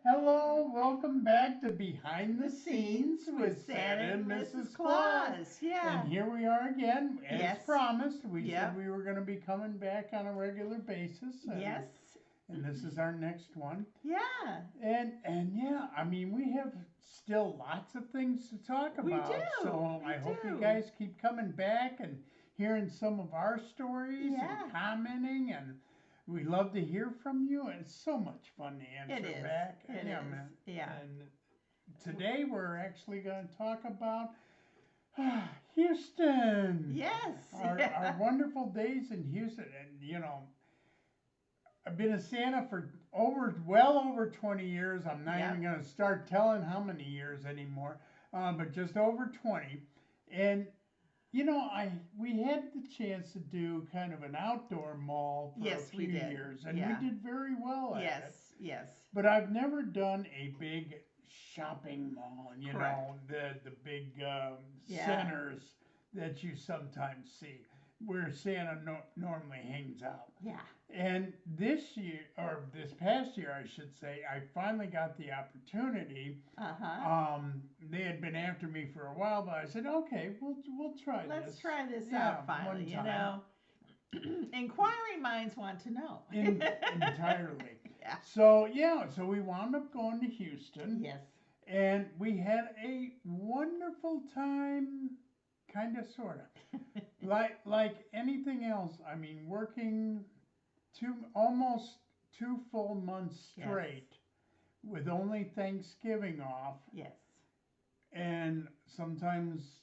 Hello, welcome back to Behind the Scenes with Santa and Mrs. Claus. And Yeah. here we are again, as Yes. promised. We said Yep. we were going to be coming back on a regular basis, Yes. and this is our next one. Yeah. And yeah, I mean we have still lots of things to talk We about. do. So We I hope you do. guys keep coming back and hearing some of our stories Yeah. and commenting, and we love to hear from you. And it's so much fun to It answer is. back. It Yeah, is. man. Yeah. And today we're actually going to talk about Houston. Yes. Our Yeah. wonderful days in Houston. And I've been a Santa for well over 20 years. I'm not Yep. even going to start telling how many years anymore, but just over 20. And we had the chance to do kind of an outdoor mall for a Yes, we few did. years, and we Yeah. did very well at it. Yes. Yes. But I've never done a big shopping mall, Correct. the big Yeah. centers that you sometimes see where Santa normally hangs out. Yeah. And this year, or this past year, I should say, I finally got the opportunity. Uh-huh. They had been after me for a while, but I said, okay, we'll try Let's this. try this Yeah, out finally, one time. Inquiring minds want to know. Entirely. Yeah. So yeah, so we wound up going to Houston, Yes. and we had a wonderful time, kind of, sort of, like anything else. I mean, working almost 2 full months Yes. straight with only Thanksgiving off, Yes. and sometimes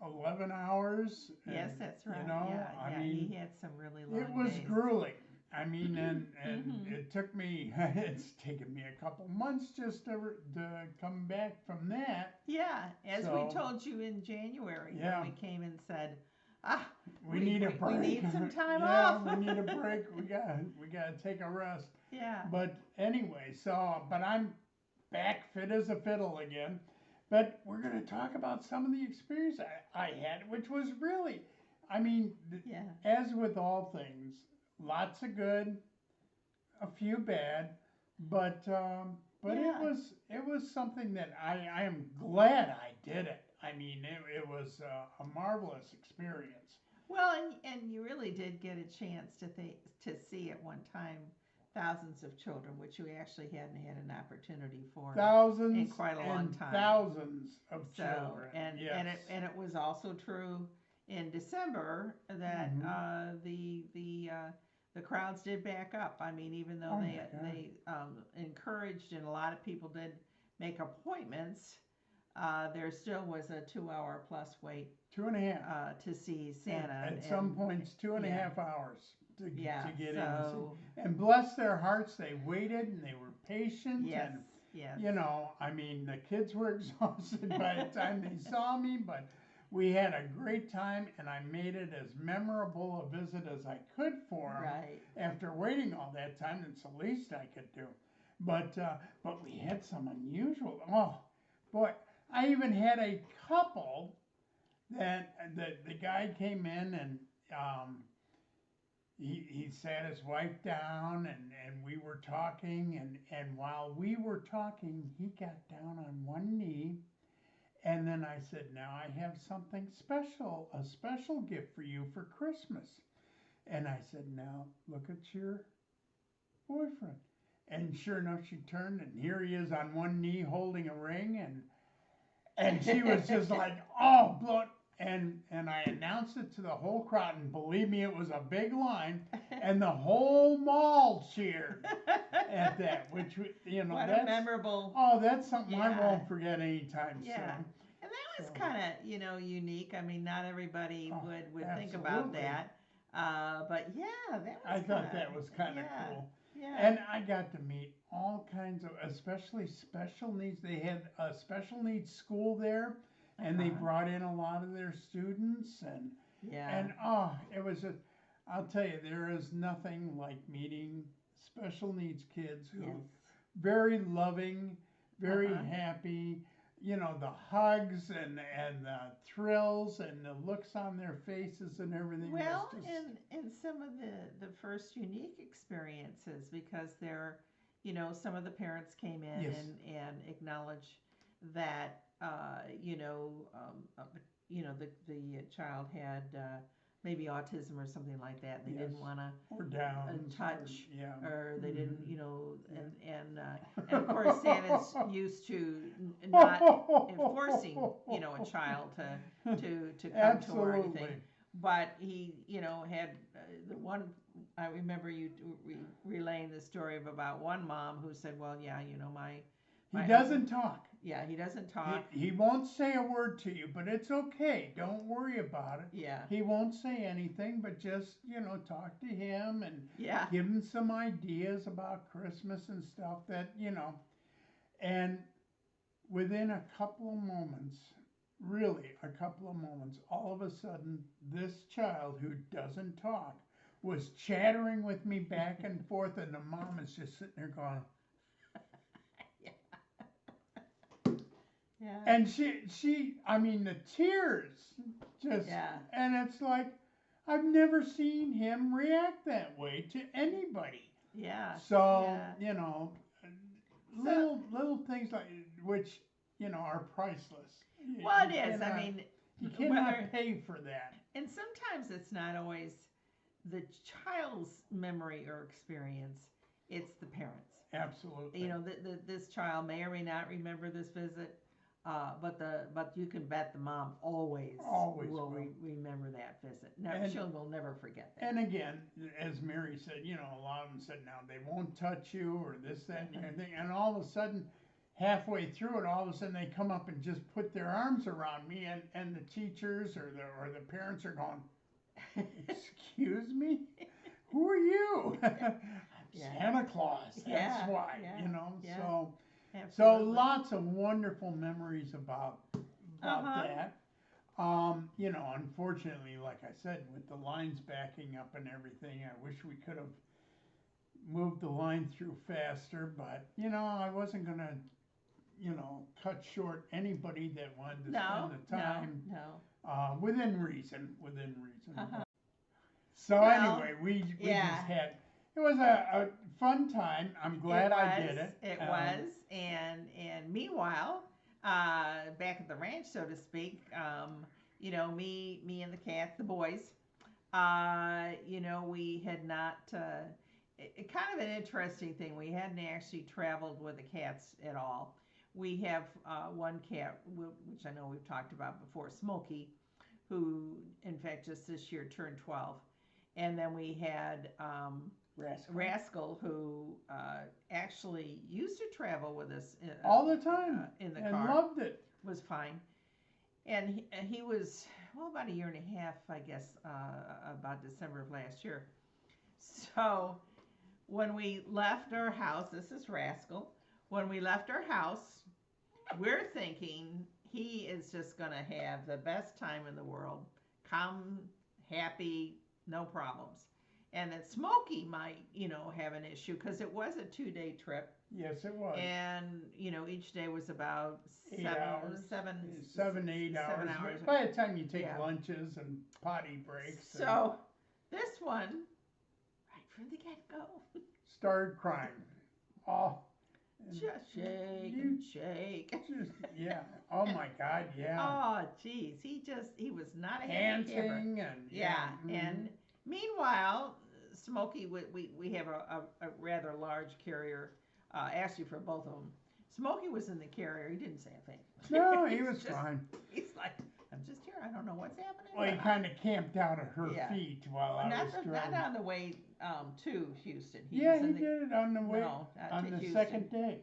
11 hours. Yes, And, that's right. I Yeah. mean, He had some really it long was days. grueling. I mean, and Hmm. it took me, it's taken me a couple months just to come back from that. Yeah, as we So, told you in January when yeah, we came and said, ah, we need a we break. need some time Yeah, off. we need a break. We gotta take a rest. Yeah. But anyway, but I'm back fit as a fiddle again. But we're going to talk about some of the experience I had, which was really, I mean, Yeah. as with all things, lots of good, a few bad, but Yeah. it was something that I am glad I did it. I mean, it was a marvelous experience. Well, and you really did get a chance to see at one time thousands of children, which you actually hadn't had an opportunity for in Thousands quite a long and time. thousands of So, children. and Yes. it was also true in December that Hmm. the crowds did back up. I mean, even though Oh my they encouraged and a lot of people did make appointments, there still was a 2 hour plus wait 2.5. to see Santa. At some points, two and a yeah, half hours yeah. to get in and see. So And bless their hearts, they waited and they were patient. yes, And, yes, I mean, the kids were exhausted by the time they saw me, but we had a great time, and I made it as memorable a visit as I could for them. right. After waiting all that time, it's the least I could do. But we had some unusual. Oh, boy, I even had a couple that the guy came in, and um, he sat his wife down, and we were talking, and while we were talking, he got down on one knee, and then I said, now I have something special, a special gift for you for Christmas. And I said, now look at your boyfriend. And sure enough, she turned, and here he is on one knee holding a ring, and she was just like, oh, blood. And I announced it to the whole crowd, and believe me, it was a big line, and the whole mall cheered at that, which What a that's memorable. that's something I Yeah. won't forget anytime Yeah. soon. And that was So, kind of, unique. I mean, not everybody oh, would think about absolutely. that. But yeah, that I was thought that was kind of yeah, cool. yeah. And I got to meet all kinds of, especially special needs. They had a special needs school there, and they Uh-huh. brought in a lot of their students, Yeah. and it was a. I'll tell you, there is nothing like meeting special needs kids who Yes. very loving, very Uh-huh. happy. you know, the hugs and the thrills and the looks on their faces and everything Well, was just, and some of the first unique experiences, because there, you know, some of the parents came in yes, and acknowledged that, the child had maybe autism or something like that, and they yes, didn't want to or downs, touch, or, yeah, or they didn't, mhm, you know, yeah. and of course Santa's used to not enforcing, you know, a child to come to or anything. Absolutely. But he, you know, had the one. I remember you relaying the story of about one mom who said, "Well, yeah, you know, He my doesn't talk. yeah, he doesn't talk. He won't say a word to you, but it's okay. Don't worry about it. Yeah, He won't say anything, but just, you know, talk to him and yeah, give him some ideas about Christmas and stuff that, you know." And within a couple of moments, really a couple of moments, all of a sudden, this child who doesn't talk was chattering with me back and forth, and the mom is just sitting there going, yeah, and I mean, the tears just, yeah, and it's like, I've never seen him react that way to anybody. yeah, So, yeah. you know, So, little things like, which, you know, are priceless. well, You it is. I cannot, mean, you whether cannot pay for that. and sometimes it's not always the child's memory or experience; it's the parents. Absolutely. You know, this child may or may not remember this visit, but you can bet the mom always Always will will. Remember that visit. Never, And she will never forget that. and again, as Mary said, you know, a lot of them said now they won't touch you or this, that, and the other thing. And all of a sudden, halfway through it, all of a sudden they come up and just put their arms around me, and the teachers or the parents are going, "Excuse me, who are you?" Yeah, Santa Claus. That's yeah, why, yeah, you know. yeah, So absolutely. lots of wonderful memories about Uh-huh. that. You know, unfortunately, like I said, with the lines backing up and everything, I wish we could have moved the line through faster, but you know, I wasn't gonna, you know, cut short anybody that wanted to No, spend the no, time no. within reason, within reason. Uh-huh. So Well, anyway, we just yeah. had, it was a fun time. I'm glad I did it. It was, and meanwhile, back at the ranch, so to speak, you know, me and the cat, the boys, you know, we had not. Kind of an interesting thing. We hadn't actually traveled with the cats at all. We have one cat, which I know we've talked about before, Smokey, who, in fact, just this year turned 12. And then we had Rascal, who actually used to travel with us all the time in the and car. loved it. Was fine. And he was, well, about a year and a half, I guess, about December of last year. So when we left our house, this is Rascal. When we left our house, we're thinking he is just going to have the best time in the world, calm, happy, no problems. And that Smokey might, you know, have an issue because it was a 2-day trip. Yes, it was. And, you know, each day was about 8 hours. 7, 8 7 hours. hours. By the time you take Yeah. lunches and potty breaks. So this one, right from the get-go, started crying. Oh. just shake and shake. Just, yeah. Oh my God, yeah. Oh, geez, he was not a happy camper. Panting and Yeah, mhm. and meanwhile, Smokey, we have a rather large carrier, actually for both of them. Smokey was in the carrier. He didn't say a thing. No, he was Just- fine. He's like, I'm just here. I don't know what's happening. Well, he but kind of camped out at her Yeah. feet while I was not driving. on the way to Houston. Yeah, was he in the, did it on the way, No, not on to the Houston. second day.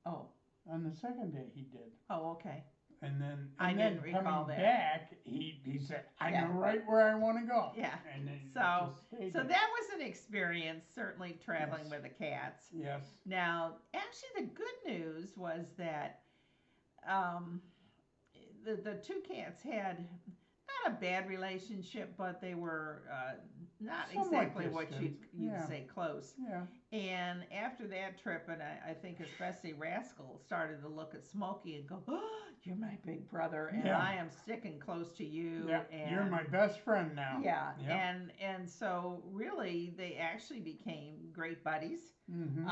Oh, On the second day he did. oh, okay. And then, I then didn't recall coming that. back, he said, I Yeah. know right where I want to go. Yeah. And then So- just stayed So there. that was an experience, certainly traveling Yes. with the cats. Yes. Now, actually, the good news was that the two cats had not not a bad relationship, but they were not Somewhat exactly what distant. you'd Yeah. say close. Yeah. And after that trip, and I think especially Rascal started to look at Smokey and go, "Oh, you're my big brother, and Yeah. I am sticking close to you." Yeah. And You're my best friend now. yeah, Yeah. and so really they actually became great buddies. Mm-hmm.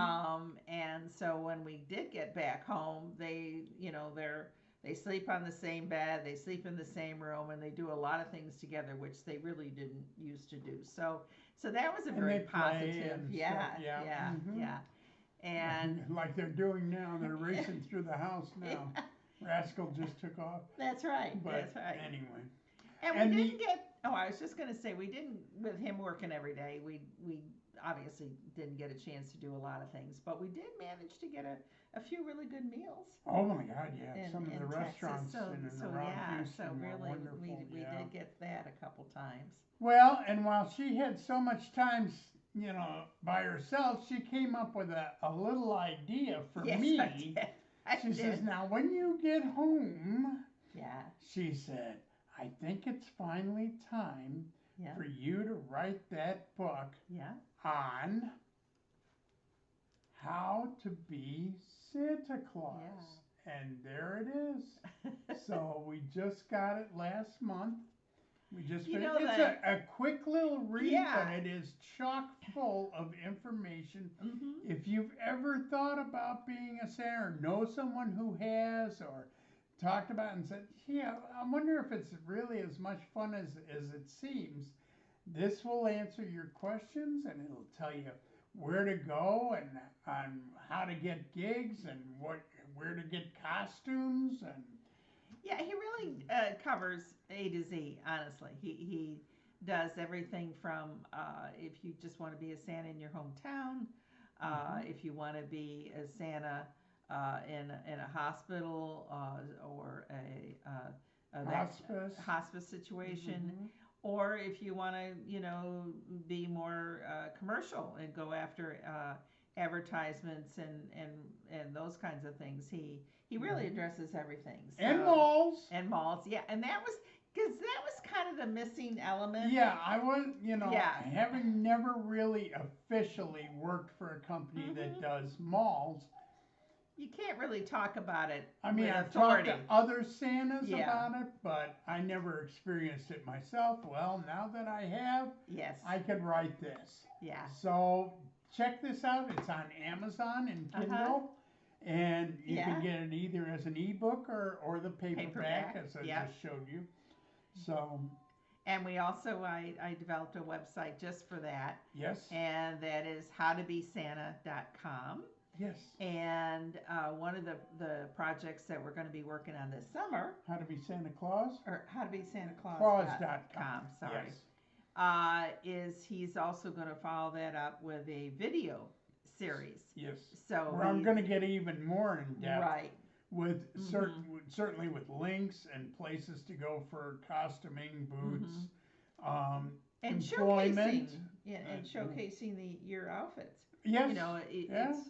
And so when we did get back home, they sleep on the same bed, they sleep in the same room, and they do a lot of things together, which they really didn't used to do. So that was a And very they play positive, and yeah, stuff. Yeah. yeah, Mhm. yeah. And like they're doing now, they're racing through the house now. Rascal just took off. that's right, But that's right. anyway. And And we didn't get. Oh, I was just gonna say we didn't with him working every day. We obviously didn't get a chance to do a lot of things, but we did manage to get a few really good meals. Oh my God, yeah. In, Some of in the Texas. restaurants So in and so around yeah, Houston so were really wonderful. we Yeah. did get that a couple times. Well, and while she had so much time, by herself, she came up with a little idea for Yes, me. I did. I She did. says, now when you get home, Yeah, she said, I think it's finally time yeah, for you to write that book yeah. on how to be Santa Claus. And there it is. So we just got it last month. We just You finished. know It's that- a quick little read, Yeah. but it is chock full of information. Mm-hmm. If you've ever thought about being a Santa or know someone who has or talked about it and said, yeah, I wonder if it's really as much fun as it seems, this will answer your questions and it'll tell you where to go and on how to get gigs and where to get costumes and Yeah, he really covers A to Z. Honestly, he does everything from if you just want to be a Santa in your hometown, if you want to be a Santa in a hospital or a hospice situation, Mhm. or if you want to be more commercial and go after advertisements and those kinds of things. He really addresses everything. So, and malls. and malls, yeah, and that was because that was kind of the missing element. Yeah, I was, Yeah. having never really officially worked for a company that does malls. You can't really talk about it. I mean, with I've talked authority. to other Santas Yeah. about it, but I never experienced it myself. Well, now that I have, Yes. I could write this. Yeah. So check this out. It's on Amazon and Kindle. And you can get it either as an ebook or the paperback, as I just showed you. So. And we also, I developed a website just for that. Yes. And that is howtobesanta.com. Yes. And one of the projects that we're going to be working on this summer, How to be Santa Claus? or howtobesantaclaus.com, Claus.com. sorry, Yes. is he's also going to follow that up with a video series. Yes. So Where I'm going to get even more in depth. Right. With certainly with links and places to go for costuming, boots, And employment. showcasing, and showcasing your outfits. Yes. It's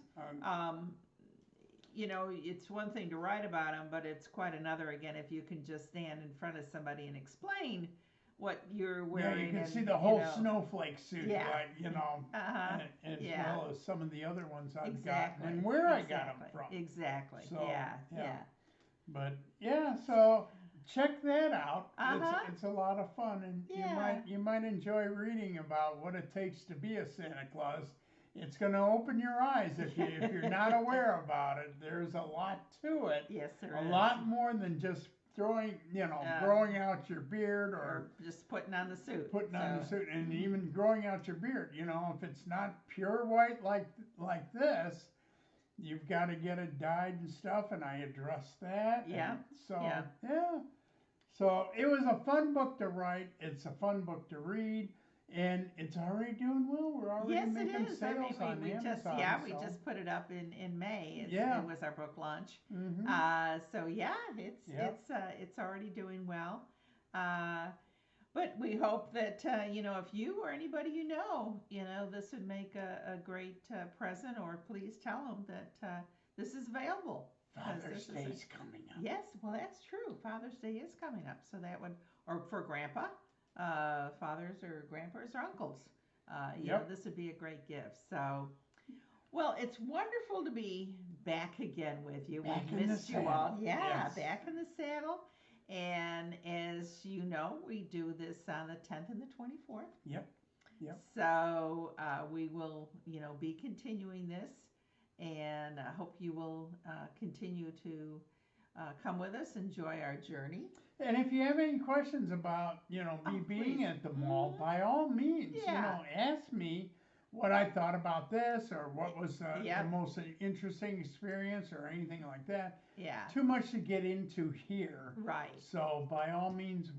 it's one thing to write about them, but it's quite another again if you can just stand in front of somebody and explain what you're wearing. Yeah, you can and, see the whole snowflake suit, as well as some of the other ones I've gotten and where I got them from. Exactly. So, yeah. But so check that out. Uh-huh. It's a lot of fun, and you might enjoy reading about what it takes to be a Santa Claus. It's going to open your eyes if you're not aware about it. There's a lot to it. Yes, there is. is. A lot more than just growing out your beard or just putting on the suit. On the suit, and even growing out your beard. If it's not pure white like this, you've got to get it dyed and stuff, and I address that. Yeah. So it was a fun book to write. It's a fun book to read. And it's already doing well. We're already making sales on Amazon. We just put it up in May. It was our book launch. Mm-hmm. It's already doing well. But we hope that if you or anybody this would make a great present, or please tell them that this is available. Father's Day is coming up. Yes, well that's true. Father's Day is coming up, so that would or for grandpa, fathers or grandpas or uncles. Yep. This would be a great gift. So, well, it's wonderful to be back again with you. Back We've in the missed you all. saddle. Yeah, Yes. back in the saddle. And as you know, we do this on the 10th and the 24th. Yep. Yep. So we will, be continuing this, and I hope you will continue to come with us, enjoy our journey. And if you have any questions about, me being Please. at the mall, by all means, Yeah. ask me what I thought about this or what was the Yep. most interesting experience or anything like that. Yeah, Too much to get into here. right. So by all means,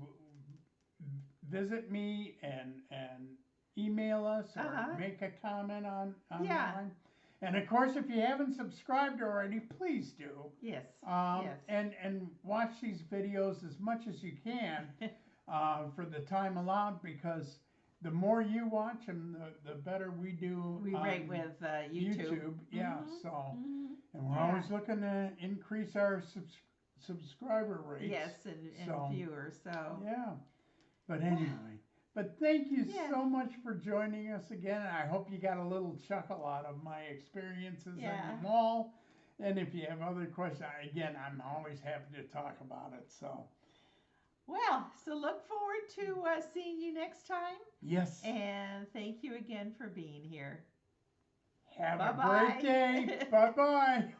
visit me and email us or Uh-huh. make a comment on Yeah. online. And of course, if you haven't subscribed already, please do. Yes. Yes. And watch these videos as much as you can for the time allowed, because the more you watch them, the better we do. We rate with YouTube. Yeah. Mhm. So, Mhm. and we're always looking to increase our subscriber rates. Yes, and So, viewers. So yeah. But anyway, but thank you Yeah. so much for joining us again. And I hope you got a little chuckle out of my experiences in Yeah. the mall. And if you have other questions, again, I'm always happy to talk about it. So, well, so look forward to seeing you next time. yes, And thank you again for being here. have Bye-bye. a great day. Bye bye.